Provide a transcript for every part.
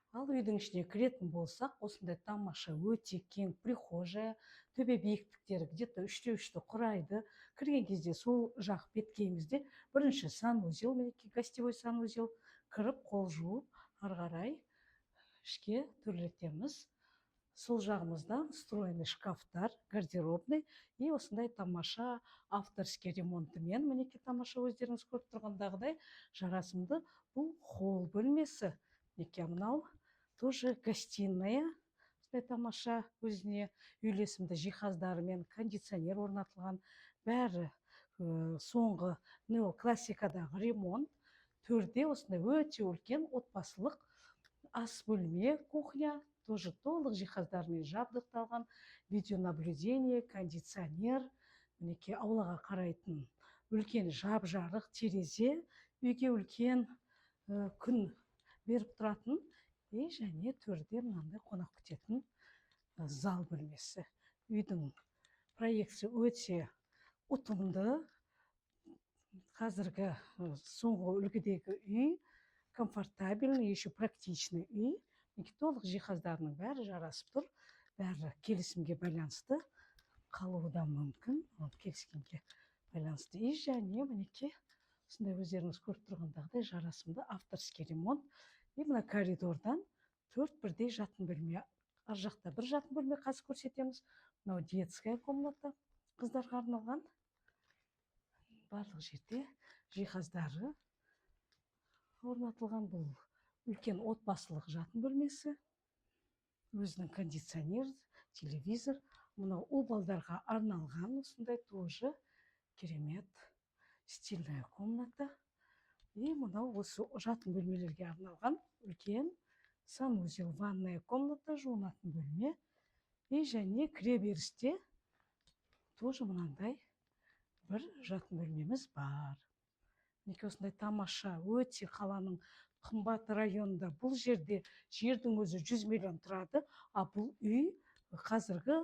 Ал үйдің ішіне кіретін болсақ, осындай тамаша, өте кең прихожая, төбе биіктіктері где-то 3-3 құрайды. Кірген кезде сол жақ беткейімізде бірінші санузел, мінекей гостевой санузел, кіріп қол жуып, ары қарай ішке төрлетеміз. Сол жағымызда встроенный шкафтар, гардеробный и осындай тамаша авторский ремонтымен, мінекей тамаша өздеріңіз көріп тұрғандағыдай жарасымды бұл холл бөлмесі. Мінекей мынау тоже гостиная, осындай тамаша өзіне үйлесімді жиһаздарымен, кондиционер орнатылған, бәрі соңғы неоклассикадағы ремонт. Төрде осындай өте үлкен отбасылық ас бөлме, кухня, тоже толық жиһаздармен жабдықталған, видеонаблюдение, кондиционер, мінекей аулаға қарайтын үлкен жап-жарық терезе, үйге үлкен күн беріп тұратын, және төрде мынандай қонақ күтетін зал бөлмесі. Үйдің проекция өте ұтымды, қазіргі соңғы үлгідегі үй, комфортабельный, еще практичный үй. Толық жиһаздарының бәрі жарасып тұр, бәрі келісімге байланысты қалуы да мүмкін, келіскенге байланысты. И және мінекей осындай өздеріңіз көріп тұрғандағыдай жарасымды авторский ремонт. И мына коридордан 4 бірдей жатын бөлме. Ар жақта бір жатын бөлме қазір көрсетеміз. Мынау детская комната, қыздарға арналған. Барлық жерде жиһаздары орнатылған. Бұл үлкен отбасылық жатын бөлмесі, өзінің кондиционер, телевизор. Мынау ұл балдарға арналған осындай тоже керемет стильная комната. И мынау осы жатын бөлмелерге арналған үлкен санузел, ванная комната, жуынатын бөлме. И және кіреберісте тоже мынандай бір жатын бөлмеміз бар. Мінекей осындай тамаша, өте қаланың қымбат районында. Бұл жерде жердің өзі 100 миллион тұрады, а бұл үй қазіргі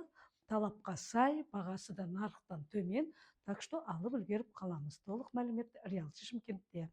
талапқа сай, бағасы да нарықтан төмен. Так что алып үлгеріп қаламыз. Толық мәлімет Реалти Шымкентте.